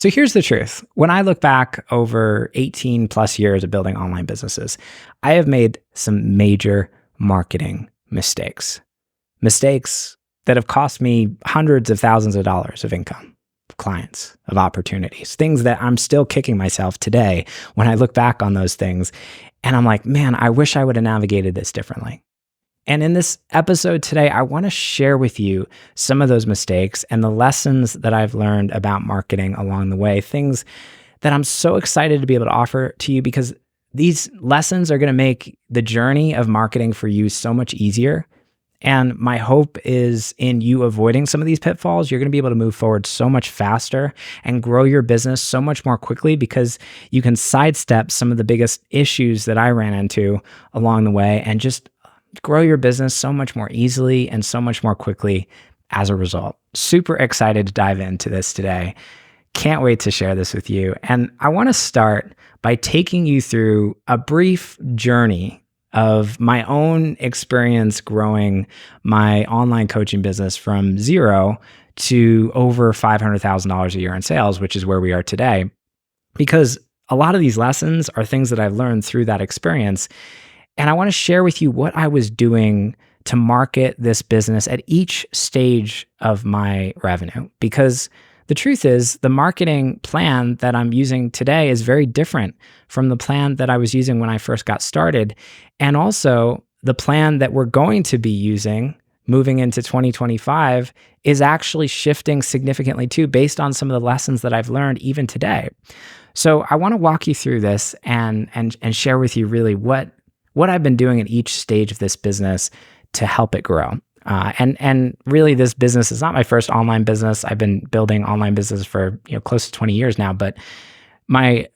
So here's the truth. When I look back over 18 plus years of building online businesses, I have made some major marketing mistakes. Mistakes that have cost me hundreds of thousands of dollars of income, of clients, of opportunities, things that I'm still kicking myself today when I look back on those things. And I'm like, man, I wish I would have navigated this differently. And in this episode today, I want to share with you some of those mistakes and the lessons that I've learned about marketing along the way, things that I'm so excited to be able to offer to you because these lessons are going to make the journey of marketing for you so much easier. And my hope is in you avoiding some of these pitfalls, you're going to be able to move forward so much faster and grow your business so much more quickly because you can sidestep some of the biggest issues that I ran into along the way and just grow your business so much more easily and so much more quickly as a result. Super excited to dive into this today. Can't wait to share this with you. And I want to start by taking you through a brief journey of my own experience growing my online coaching business from zero to over $500,000 a year in sales, which is where we are today. Because a lot of these lessons are things that I've learned through that experience. And I want to share with you what I was doing to market this business at each stage of my revenue. Because the truth is, the marketing plan that I'm using today is very different from the plan that I was using when I first got started. And also, the plan that we're going to be using moving into 2025 is actually shifting significantly too, based on some of the lessons that I've learned even today. So I want to walk you through this and share with you really what I've been doing at each stage of this business to help it grow. And really, this business is not my first online business. I've been building online business for close to 20 years now. But my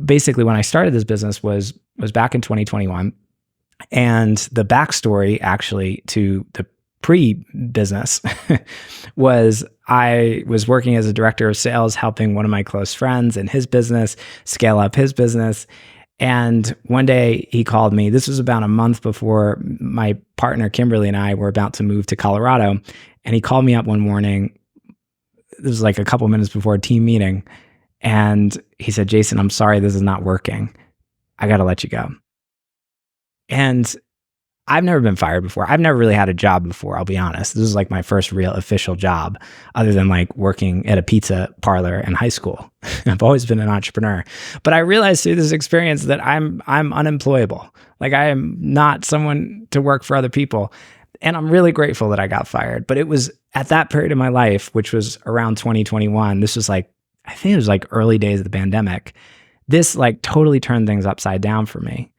basically when I started this business was back in 2021. And the backstory actually to the pre-business was I was working as a director of sales, helping one of my close friends in his business scale up his business. And one day he called me. This was about a month before my partner, Kimberly, and I were about to move to Colorado. And he called me up one morning. This was like a couple minutes before a team meeting. And he said, "Jason, I'm sorry, this is not working. I got to let you go." And I've never been fired before. I've never really had a job before, I'll be honest. This is like my first real official job, other than like working at a pizza parlor in high school. I've always been an entrepreneur. But I realized through this experience that I'm unemployable. Like I am not someone to work for other people. And I'm really grateful that I got fired. But it was at that period of my life, which was around 2021. This was like, I think it was like early days of the pandemic. This like totally turned things upside down for me.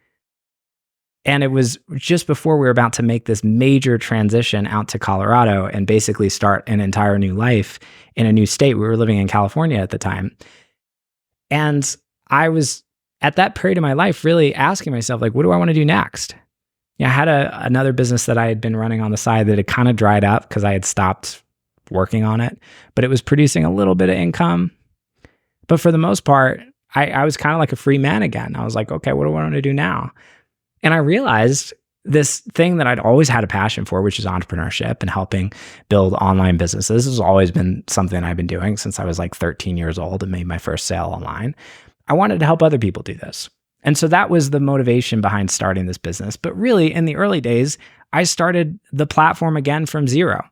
And it was just before we were about to make this major transition out to Colorado and basically start an entire new life in a new state. We were living in California at the time. And I was at that period of my life really asking myself, like, what do I want to do next? I had another business that I had been running on the side that had kind of dried up because I had stopped working on it, but it was producing a little bit of income. But for the most part, I was kind of like a free man again. I was like, okay, what do I want to do now? And I realized this thing that I'd always had a passion for, which is entrepreneurship and helping build online businesses. This has always been something I've been doing since I was like 13 years old and made my first sale online. I wanted to help other people do this. And so that was the motivation behind starting this business. But really, in the early days, I started the platform again from zero.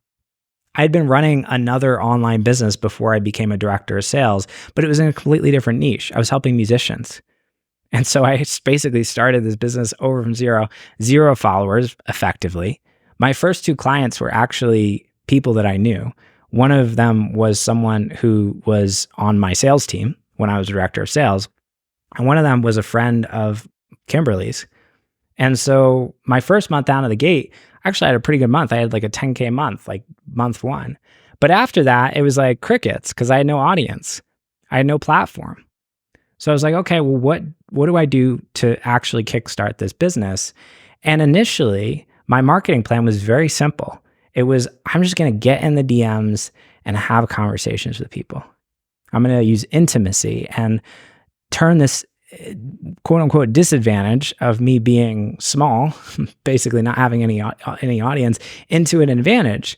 I'd been running another online business before I became a director of sales, but it was in a completely different niche. I was helping musicians. And so I basically started this business over from zero followers effectively. My first two clients were actually people that I knew. One of them was someone who was on my sales team when I was director of sales. And one of them was a friend of Kimberly's. And so my first month out of the gate, actually I had a pretty good month. I had like a 10K month, like month one. But after that, it was like crickets because I had no audience. I had no platform. So I was like, okay, well, what do I do to actually kickstart this business? And initially, my marketing plan was very simple. It was, I'm just going to get in the DMs and have conversations with people. I'm going to use intimacy and turn this quote unquote disadvantage of me being small, basically not having any audience, into an advantage.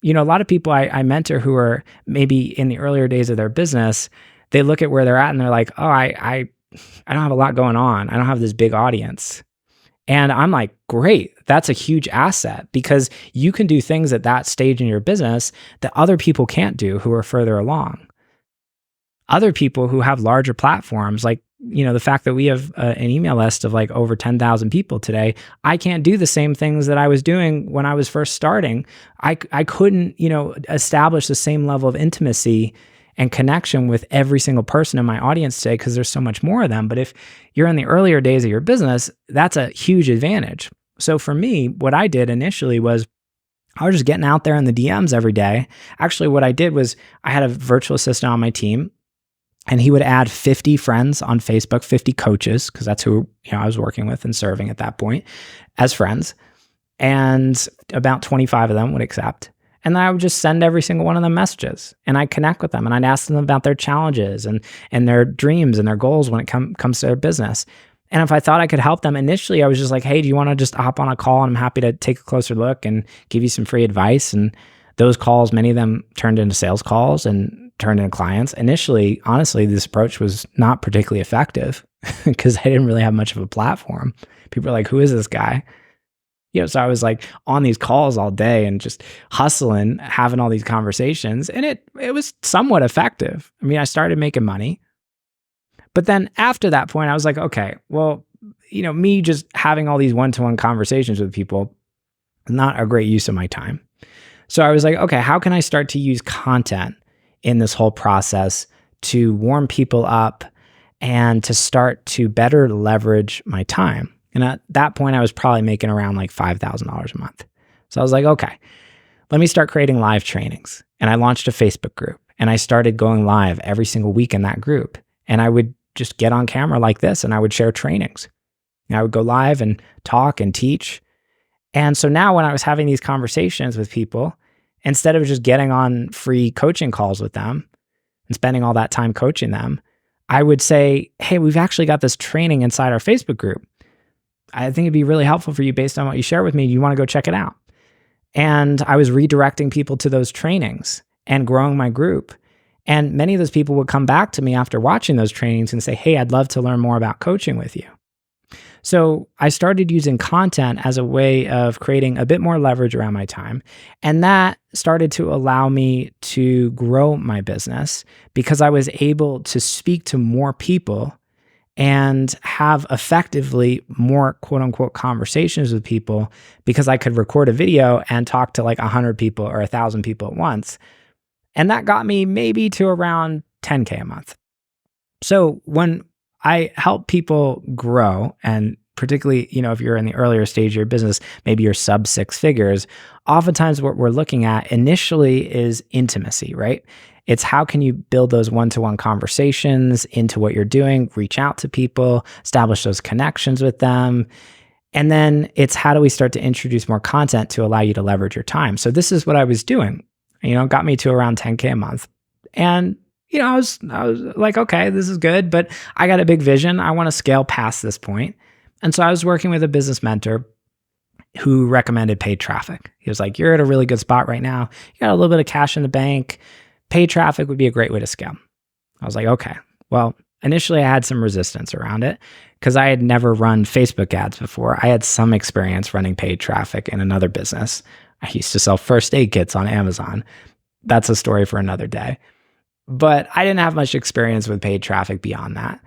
a lot of people I mentor who are maybe in the earlier days of their business, they look at where they're at and they're like, oh, I don't have a lot going on. I don't have this big audience. And I'm like, great, that's a huge asset because you can do things at that stage in your business that other people can't do who are further along. Other people who have larger platforms, like, the fact that we have an email list of like over 10,000 people today, I can't do the same things that I was doing when I was first starting. I couldn't, establish the same level of intimacy and connection with every single person in my audience today because there's so much more of them. But if you're in the earlier days of your business, that's a huge advantage. So for me, what I did initially was I was just getting out there in the DMs every day. Actually, what I did was I had a virtual assistant on my team, and he would add 50 friends on Facebook, 50 coaches, because that's who I was working with and serving at that point as friends. And about 25 of them would accept. And then I would just send every single one of them messages, and I'd connect with them, and I'd ask them about their challenges and their dreams and their goals when it comes to their business. And if I thought I could help them initially, I was just like, hey, do you want to just hop on a call? And I'm happy to take a closer look and give you some free advice. And those calls, many of them turned into sales calls and turned into clients. Initially, honestly, this approach was not particularly effective because I didn't really have much of a platform. People were like, who is this guy? So I was like on these calls all day and just hustling, having all these conversations, and it was somewhat effective. I mean, I started making money. But then after that point, I was like, okay, well, me just having all these one-to-one conversations with people is not a great use of my time. So I was like, okay, how can I start to use content in this whole process to warm people up and to start to better leverage my time? And at that point, I was probably making around like $5,000 a month. So I was like, okay, let me start creating live trainings. And I launched a Facebook group, and I started going live every single week in that group. And I would just get on camera like this, and I would share trainings. And I would go live and talk and teach. And so now when I was having these conversations with people, instead of just getting on free coaching calls with them and spending all that time coaching them, I would say, hey, we've actually got this training inside our Facebook group. I think it'd be really helpful for you based on what you share with me. You want to go check it out? And I was redirecting people to those trainings and growing my group. And many of those people would come back to me after watching those trainings and say, hey, I'd love to learn more about coaching with you. So I started using content as a way of creating a bit more leverage around my time. And that started to allow me to grow my business because I was able to speak to more people and have effectively more quote unquote conversations with people because I could record a video and talk to like 100 people or 1,000 people at once. And that got me maybe to around 10K a month. So when I help people grow, and particularly, if you're in the earlier stage of your business, maybe you're sub 6 figures, oftentimes what we're looking at initially is intimacy, right? It's how can you build those one-to-one conversations into what you're doing, reach out to people, establish those connections with them. And then it's how do we start to introduce more content to allow you to leverage your time? So this is what I was doing, got me to around 10K a month. And I was like, okay, this is good, but I got a big vision. I want to scale past this point. And so I was working with a business mentor who recommended paid traffic. He was like, you're at a really good spot right now. You got a little bit of cash in the bank. Paid traffic would be a great way to scale. I was like, okay. Well, initially I had some resistance around it because I had never run Facebook ads before. I had some experience running paid traffic in another business. I used to sell first aid kits on Amazon. That's a story for another day. But I didn't have much experience with paid traffic beyond that.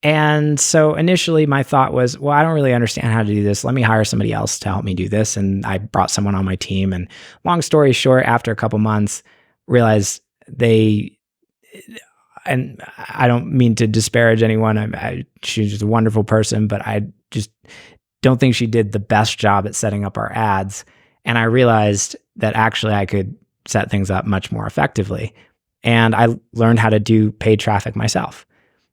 And so initially my thought was, well, I don't really understand how to do this. Let me hire somebody else to help me do this. And I brought someone on my team. And long story short, after a couple months, realized and I don't mean to disparage anyone. She's just a wonderful person, but I just don't think she did the best job at setting up our ads. And I realized that actually I could set things up much more effectively. And I learned how to do paid traffic myself.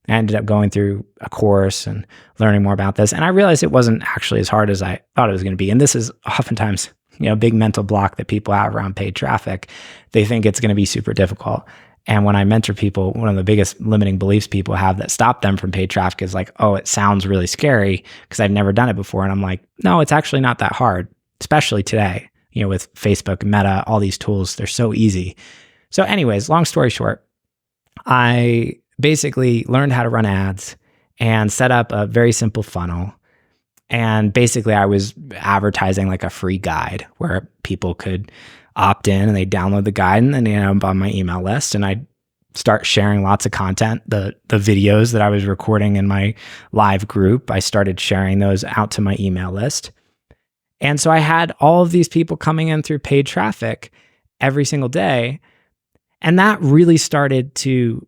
I ended up going through a course and learning more about this. And I realized it wasn't actually as hard as I thought it was going to be. And this is oftentimes, a big mental block that people have around paid traffic. They think it's going to be super difficult. And when I mentor people, one of the biggest limiting beliefs people have that stop them from paid traffic is like, oh, it sounds really scary because I've never done it before. And I'm like, no, it's actually not that hard, especially today. with Facebook, Meta, all these tools, they're so easy. So anyways, long story short, I basically learned how to run ads and set up a very simple funnel. And basically I was advertising like a free guide where people could opt in and they download the guide and then they end up on my email list, and I start sharing lots of content. The videos that I was recording in my live group, I started sharing those out to my email list. And so I had all of these people coming in through paid traffic every single day. And that really started to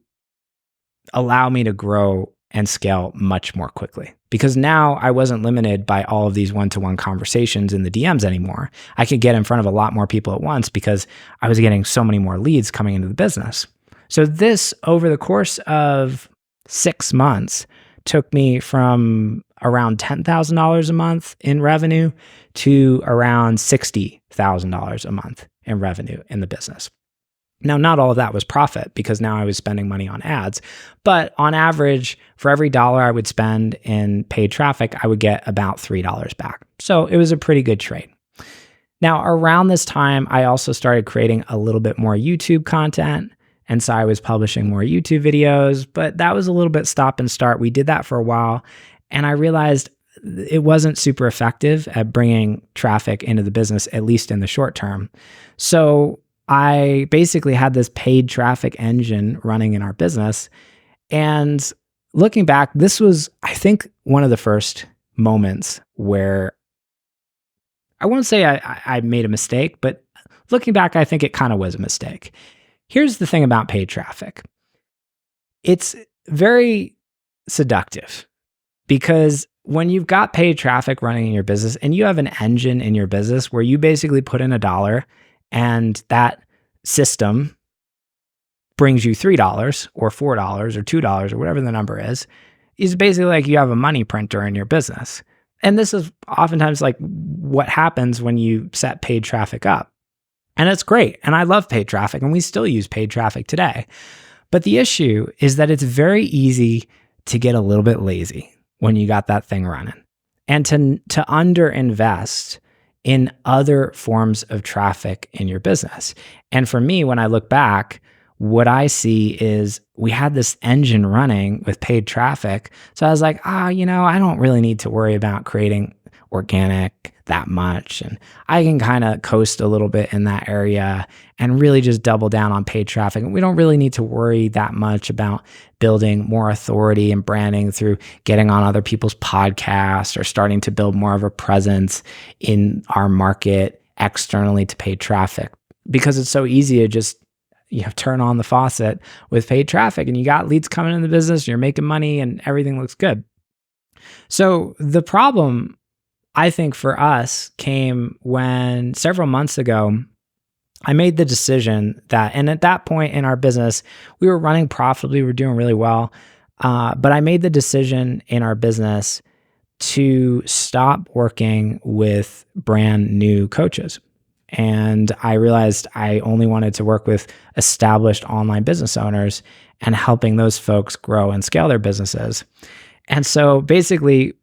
allow me to grow and scale much more quickly, because now I wasn't limited by all of these one-to-one conversations in the DMs anymore. I could get in front of a lot more people at once because I was getting so many more leads coming into the business. So this, over the course of 6 months, took me from around $10,000 a month in revenue to around $60,000 a month in revenue in the business. Now, not all of that was profit because now I was spending money on ads, but on average, for every dollar I would spend in paid traffic, I would get about $3 back. So it was a pretty good trade. Now, around this time, I also started creating a little bit more YouTube content. And so I was publishing more YouTube videos, but that was a little bit stop and start. We did that for a while, and I realized it wasn't super effective at bringing traffic into the business, at least in the short term. So I basically had this paid traffic engine running in our business. And looking back, this was, I think, one of the first moments where I won't say I made a mistake, but looking back, I think it kind of was a mistake. Here's the thing about paid traffic. It's very seductive because when you've got paid traffic running in your business and you have an engine in your business where you basically put in $1 and that system brings you $3 or $4 or $2 or whatever the number is basically like you have a money printer in your business. And this is oftentimes like what happens when you set paid traffic up. And it's great. And I love paid traffic, and we still use paid traffic today. But the issue is that it's very easy to get a little bit lazy when you got that thing running and to underinvest in other forms of traffic in your business. And for me, when I look back, what I see is we had this engine running with paid traffic. So I was like, I don't really need to worry about creating organic that much. And I can kind of coast a little bit in that area and really just double down on paid traffic. And we don't really need to worry that much about building more authority and branding through getting on other people's podcasts or starting to build more of a presence in our market externally to paid traffic, because it's so easy to just turn on the faucet with paid traffic and you got leads coming in the business, you're making money and everything looks good. So the problem, I think, for us came when several months ago, I made the decision that, and at that point in our business, we were running profitably, we were doing really well. But I made the decision in our business to stop working with brand new coaches. And I realized I only wanted to work with established online business owners and helping those folks grow and scale their businesses. And so basically,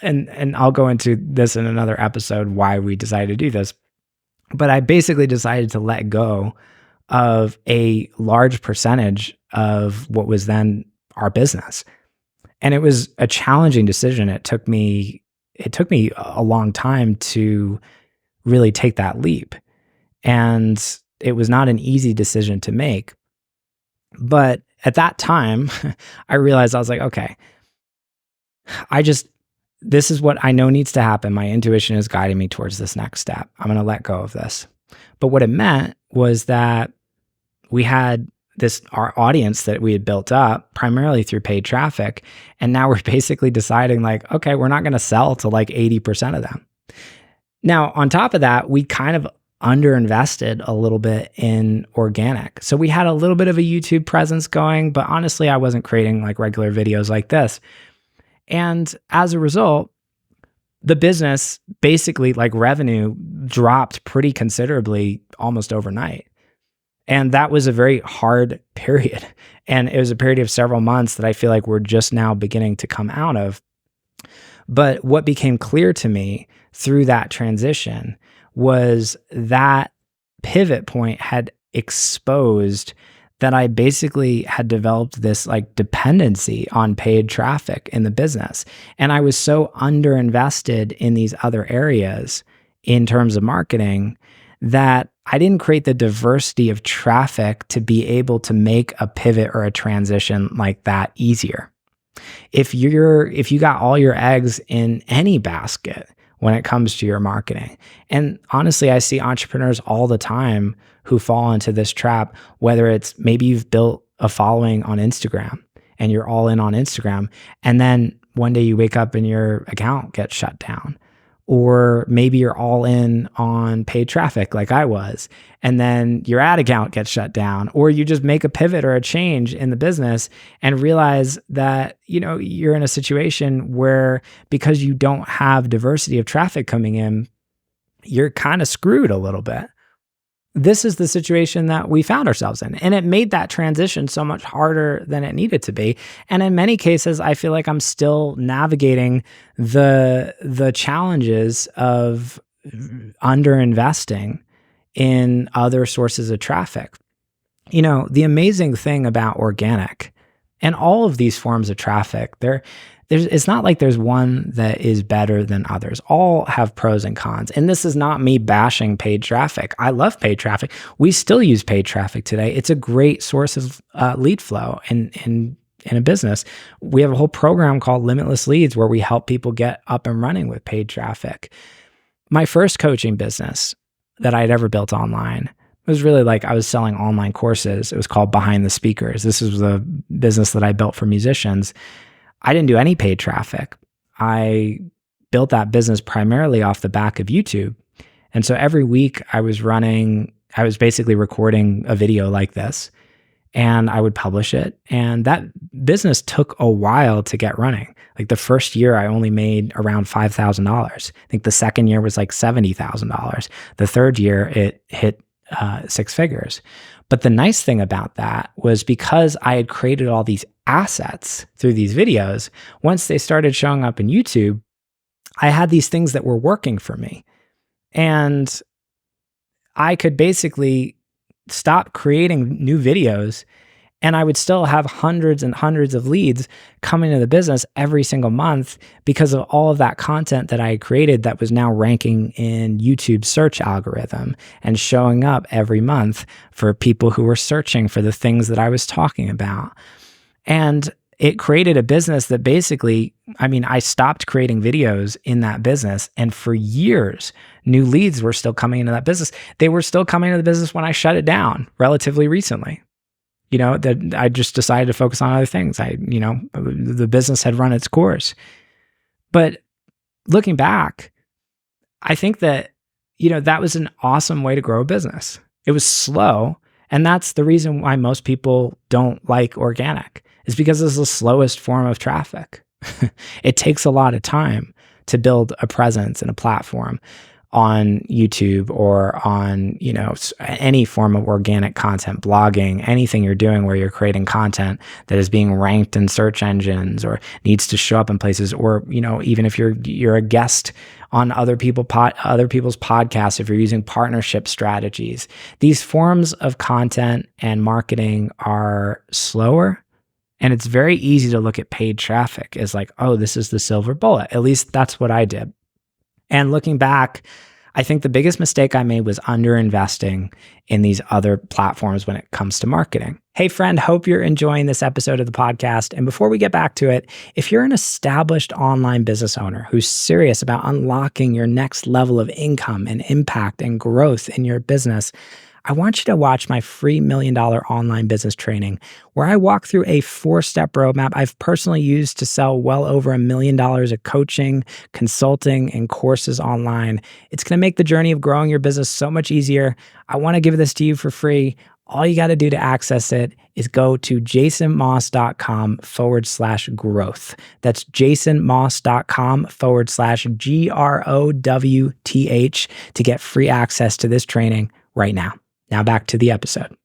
and I'll go into this in another episode, why we decided to do this, but I basically decided to let go of a large percentage of what was then our business. And it was a challenging decision. It took me a long time to really take that leap. And it was not an easy decision to make. But at that time, I realized, I was like, okay, this is what I know needs to happen. My intuition is guiding me towards this next step. I'm going to let go of this. But what it meant was that we had our audience that we had built up primarily through paid traffic. And now we're basically deciding like, okay, we're not going to sell to like 80% of them. Now, on top of that, we kind of underinvested a little bit in organic. So we had a little bit of a YouTube presence going, but honestly, I wasn't creating like regular videos like this. And as a result, the business basically, like, revenue dropped pretty considerably almost overnight. And that was a very hard period. And it was a period of several months that I feel like we're just now beginning to come out of. But what became clear to me through that transition was that pivot point had exposed that I basically had developed this like dependency on paid traffic in the business. And I was so underinvested in these other areas in terms of marketing that I didn't create the diversity of traffic to be able to make a pivot or a transition like that easier. If you got all your eggs in any basket when it comes to your marketing, and honestly, I see entrepreneurs all the time who fall into this trap, whether it's maybe you've built a following on Instagram and you're all in on Instagram, and then one day you wake up and your account gets shut down. Or maybe you're all in on paid traffic like I was, and then your ad account gets shut down, or you just make a pivot or a change in the business and realize that, you're in a situation where because you don't have diversity of traffic coming in, you're kind of screwed a little bit. This is the situation that we found ourselves in. And it made that transition so much harder than it needed to be. And in many cases, I feel like I'm still navigating the challenges of underinvesting in other sources of traffic. The amazing thing about organic and all of these forms of traffic, it's not like there's one that is better than others. All have pros and cons. And this is not me bashing paid traffic. I love paid traffic. We still use paid traffic today. It's a great source of lead flow in a business. We have a whole program called Limitless Leads where we help people get up and running with paid traffic. My first coaching business that I'd ever built online was really like I was selling online courses. It was called Behind the Speakers. This was a business that I built for musicians. I didn't do any paid traffic. I built that business primarily off the back of YouTube. And so every week I was basically recording a video like this, and I would publish it. And that business took a while to get running. Like the first year I only made around $5,000. I think the second year was like $70,000. The third year it hit 6 figures. But the nice thing about that was because I had created all these assets through these videos, once they started showing up in YouTube, I had these things that were working for me. And I could basically stop creating new videos, and I would still have hundreds and hundreds of leads coming to the business every single month because of all of that content that I had created that was now ranking in YouTube's search algorithm and showing up every month for people who were searching for the things that I was talking about. And it created a business that basically, I stopped creating videos in that business, and for years, new leads were still coming into that business. They were still coming into the business when I shut it down relatively recently. That I just decided to focus on other things. The business had run its course. But looking back, I think that, that was an awesome way to grow a business. It was slow. And that's the reason why most people don't like organic, is because it's the slowest form of traffic. It takes a lot of time to build a presence and a platform on YouTube or on, any form of organic content, blogging, anything you're doing where you're creating content that is being ranked in search engines or needs to show up in places, or, even if you're a guest on other people's podcasts, if you're using partnership strategies, these forms of content and marketing are slower. And it's very easy to look at paid traffic as like, oh, this is the silver bullet. At least that's what I did. And looking back, I think the biggest mistake I made was underinvesting in these other platforms when it comes to marketing. Hey friend, hope you're enjoying this episode of the podcast. And before we get back to it, if you're an established online business owner who's serious about unlocking your next level of income and impact and growth in your business, I want you to watch my free $1 Million Online Business Training, where I walk through a 4-step roadmap I've personally used to sell well over $1 million of coaching, consulting, and courses online. It's going to make the journey of growing your business so much easier. I want to give this to you for free. All you got to do to access it is go to jasonmoss.com/growth. That's jasonmoss.com/GROWTH to get free access to this training right now. Now back to the episode.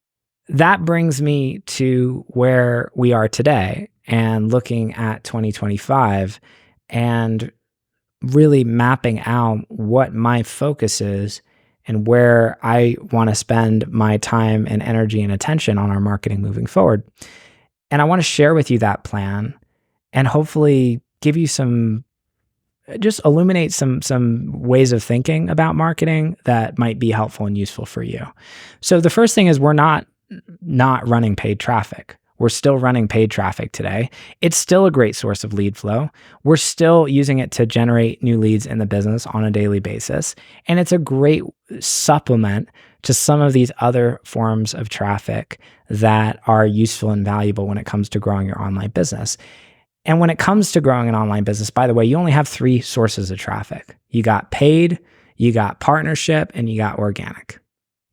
That brings me to where we are today and looking at 2025 and really mapping out what my focus is and where I want to spend my time and energy and attention on our marketing moving forward. And I want to share with you that plan and hopefully give you just illuminate some ways of thinking about marketing that might be helpful and useful for you. So the first thing is we're not running paid traffic. We're still running paid traffic today. It's still a great source of lead flow. We're still using it to generate new leads in the business on a daily basis. And it's a great supplement to some of these other forms of traffic that are useful and valuable when it comes to growing your online business. And when it comes to growing an online business, by the way, you only have 3 sources of traffic. You got paid, you got partnership, and you got organic.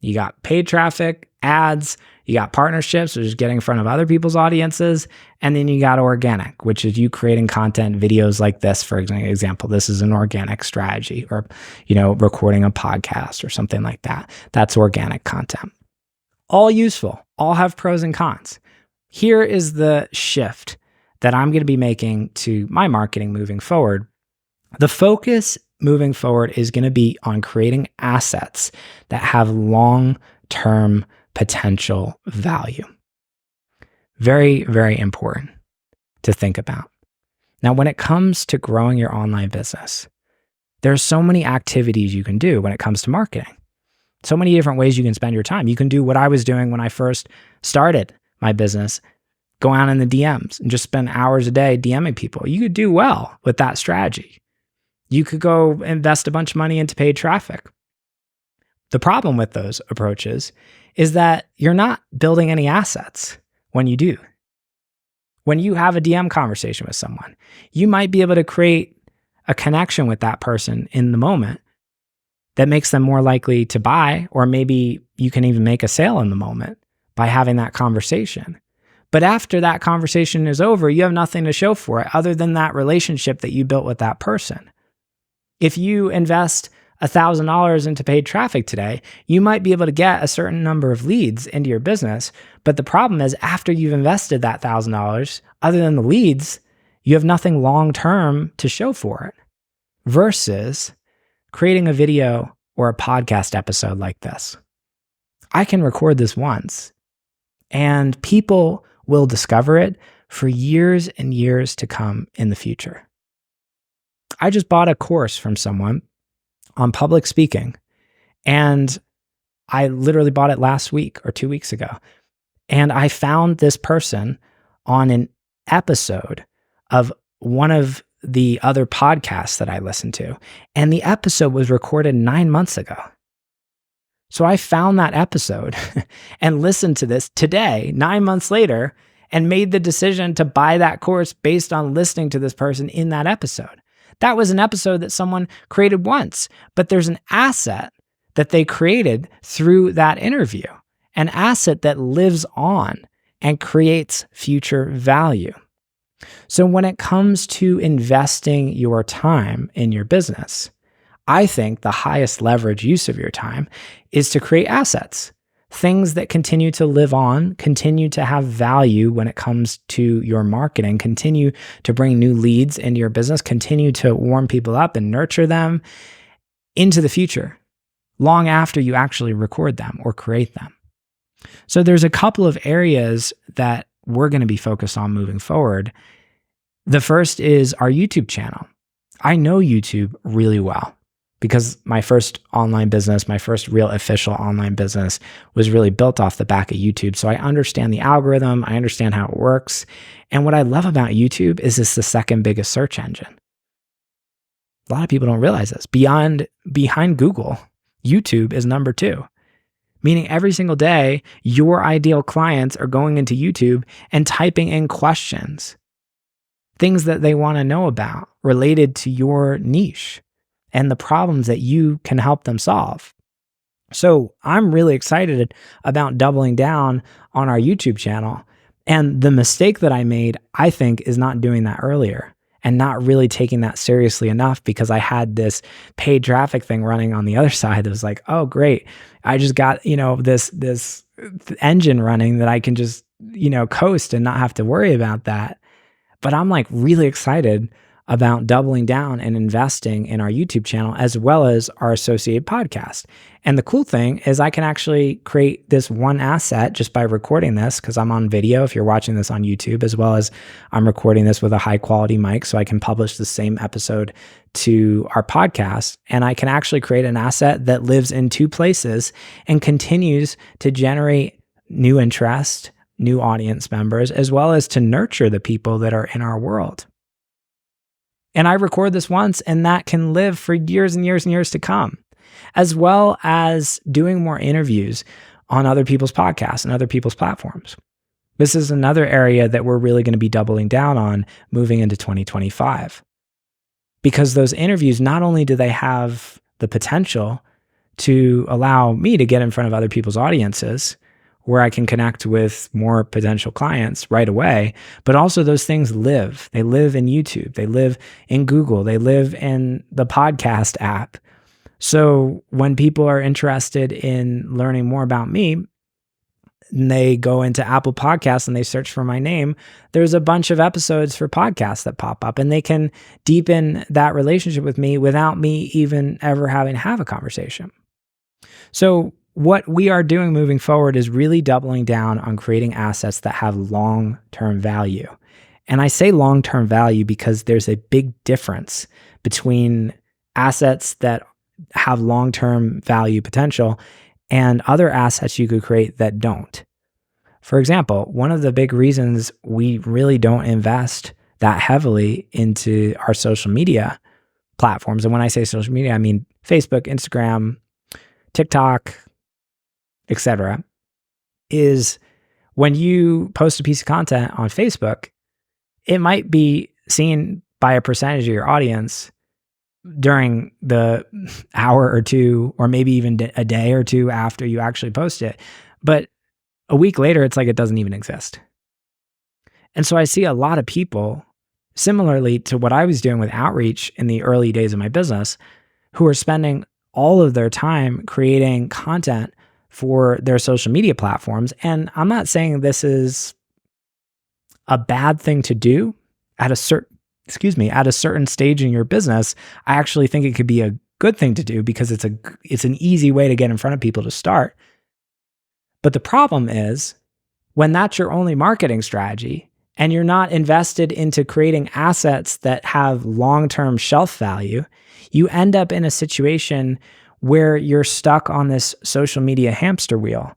You got paid traffic, ads, you got partnerships, which is getting in front of other people's audiences, and then you got organic, which is you creating content, videos like this, for example. This is an organic strategy, or recording a podcast or something like that. That's organic content. All useful, all have pros and cons. Here is the shift that I'm going to be making to my marketing moving forward. The focus moving forward is going to be on creating assets that have long-term potential value. Very, very important to think about. Now, when it comes to growing your online business, there are so many activities you can do when it comes to marketing. So many different ways you can spend your time. You can do what I was doing when I first started my business, go out in the DMs and just spend hours a day DMing people. You could do well with that strategy. You could go invest a bunch of money into paid traffic. The problem with those approaches is that you're not building any assets when you do. When you have a DM conversation with someone, you might be able to create a connection with that person in the moment that makes them more likely to buy, or maybe you can even make a sale in the moment by having that conversation. But after that conversation is over, you have nothing to show for it other than that relationship that you built with that person. If you invest $1,000 into paid traffic today, you might be able to get a certain number of leads into your business. But the problem is, after you've invested that $1,000, other than the leads, you have nothing long-term to show for it. Versus creating a video or a podcast episode like this. I can record this once, and people will discover it for years and years to come in the future. I just bought a course from someone on public speaking, and I literally bought it last week or 2 weeks ago. And I found this person on an episode of one of the other podcasts that I listened to, and the episode was recorded 9 months ago. So I found that episode and listened to this today, 9 months later, and made the decision to buy that course based on listening to this person in that episode. That was an episode that someone created once, but there's an asset that they created through that interview, an asset that lives on and creates future value. So when it comes to investing your time in your business, I think the highest leverage use of your time is to create assets, things that continue to live on, continue to have value when it comes to your marketing, continue to bring new leads into your business, continue to warm people up and nurture them into the future, long after you actually record them or create them. So there's a couple of areas that we're going to be focused on moving forward. The first is our YouTube channel. I know YouTube really well, because my first online business, my first real official online business, was really built off the back of YouTube. So I understand the algorithm, I understand how it works. And what I love about YouTube is it's the second biggest search engine. A lot of people don't realize this. Behind Google, YouTube is number 2. Meaning every single day, your ideal clients are going into YouTube and typing in questions, things that they want to know about related to your niche and the problems that you can help them solve. So I'm really excited about doubling down on our YouTube channel. And the mistake that I made, I think, is not doing that earlier and not really taking that seriously enough, because I had this paid traffic thing running on the other side that was like, oh, great. I just got, this engine running that I can just, coast and not have to worry about that. But I'm like really excited about doubling down and investing in our YouTube channel as well as our associated podcast. And the cool thing is I can actually create this one asset just by recording this, because I'm on video if you're watching this on YouTube, as well as I'm recording this with a high quality mic so I can publish the same episode to our podcast. And I can actually create an asset that lives in two places and continues to generate new interest, new audience members, as well as to nurture the people that are in our world. And I record this once, and that can live for years and years and years to come, as well as doing more interviews on other people's podcasts and other people's platforms. This is another area that we're really going to be doubling down on moving into 2025. Because those interviews, not only do they have the potential to allow me to get in front of other people's audiences, where I can connect with more potential clients right away, but also those things live. They live in YouTube, they live in Google, they live in the podcast app. So when people are interested in learning more about me, and they go into Apple Podcasts and they search for my name, there's a bunch of episodes for podcasts that pop up, and they can deepen that relationship with me without me even ever having to have a conversation. So what we are doing moving forward is really doubling down on creating assets that have long-term value. And I say long-term value because there's a big difference between assets that have long-term value potential and other assets you could create that don't. For example, one of the big reasons we really don't invest that heavily into our social media platforms, and when I say social media, I mean Facebook, Instagram, TikTok, etc., is when you post a piece of content on Facebook, it might be seen by a percentage of your audience during the hour or two, or maybe even a day or two after you actually post it. But a week later, it's like it doesn't even exist. And so I see a lot of people, similarly to what I was doing with outreach in the early days of my business, who are spending all of their time creating content for their social media platforms. And I'm not saying this is a bad thing to do at a certain stage in your business. I actually think it could be a good thing to do because it's an easy way to get in front of people to start. But the problem is when that's your only marketing strategy and you're not invested into creating assets that have long-term shelf value, you end up in a situation where you're stuck on this social media hamster wheel,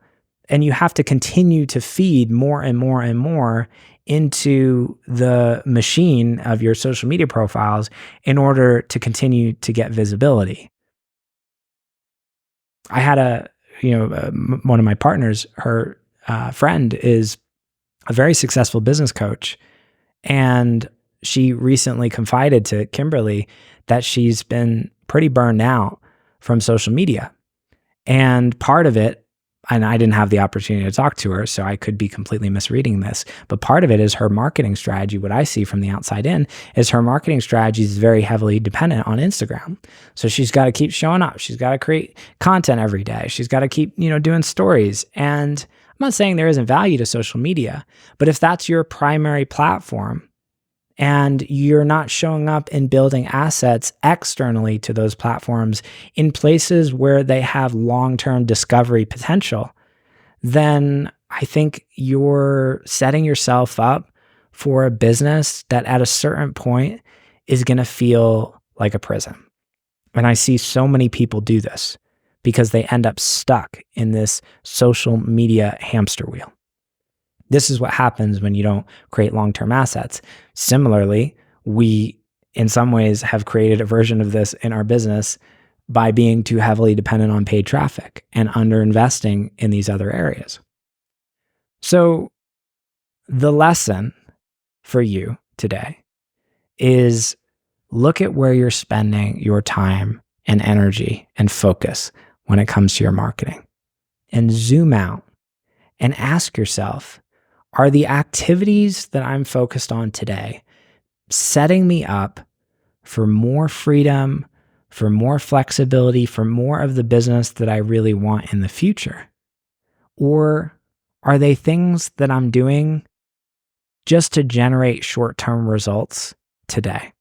and you have to continue to feed more and more and more into the machine of your social media profiles in order to continue to get visibility. I had one of my partners, her friend is a very successful business coach, and she recently confided to Kimberly that she's been pretty burned out from social media. And part of it, and I didn't have the opportunity to talk to her, so I could be completely misreading this, but part of it is her marketing strategy. What I see from the outside in is her marketing strategy is very heavily dependent on Instagram. So she's got to keep showing up. She's got to create content every day. She's got to keep, doing stories. And I'm not saying there isn't value to social media, but if that's your primary platform, and you're not showing up and building assets externally to those platforms in places where they have long-term discovery potential, then I think you're setting yourself up for a business that at a certain point is going to feel like a prison. And I see so many people do this because they end up stuck in this social media hamster wheel. This is what happens when you don't create long-term assets. Similarly, we, in some ways, have created a version of this in our business by being too heavily dependent on paid traffic and underinvesting in these other areas. So the lesson for you today is look at where you're spending your time and energy and focus when it comes to your marketing, and zoom out and ask yourself, are the activities that I'm focused on today setting me up for more freedom, for more flexibility, for more of the business that I really want in the future? Or are they things that I'm doing just to generate short-term results today?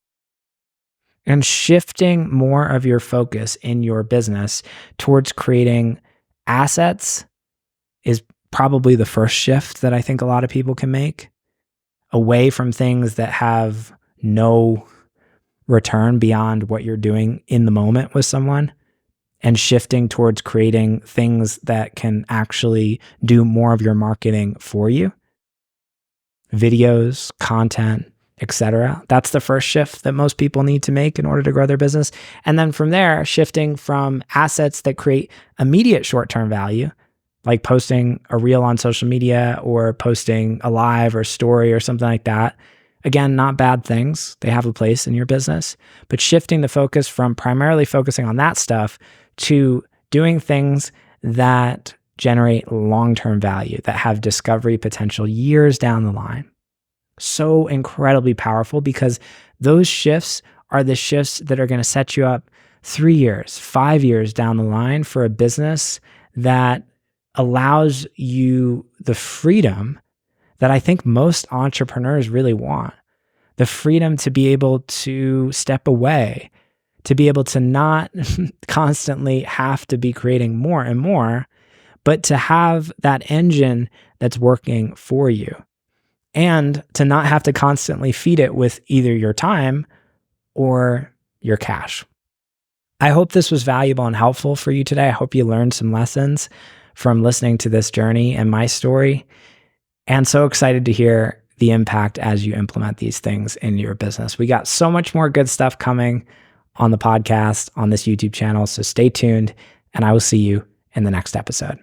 and shifting more of your focus in your business towards creating assets is probably the first shift that I think a lot of people can make, away from things that have no return beyond what you're doing in the moment with someone, and shifting towards creating things that can actually do more of your marketing for you. Videos, content, etc. That's the first shift that most people need to make in order to grow their business. And then from there, shifting from assets that create immediate short-term value, like posting a reel on social media or posting a live or story or something like that. Again, not bad things. They have a place in your business, but shifting the focus from primarily focusing on that stuff to doing things that generate long-term value, that have discovery potential years down the line. So incredibly powerful, because those shifts are the shifts that are going to set you up 3 years, 5 years down the line for a business that allows you the freedom that I think most entrepreneurs really want. The freedom to be able to step away, to be able to not constantly have to be creating more and more, but to have that engine that's working for you, and to not have to constantly feed it with either your time or your cash. I hope this was valuable and helpful for you today. I hope you learned some lessons from listening to this journey and my story, and so excited to hear the impact as you implement these things in your business. We got so much more good stuff coming on the podcast, on this YouTube channel, so stay tuned, and I will see you in the next episode.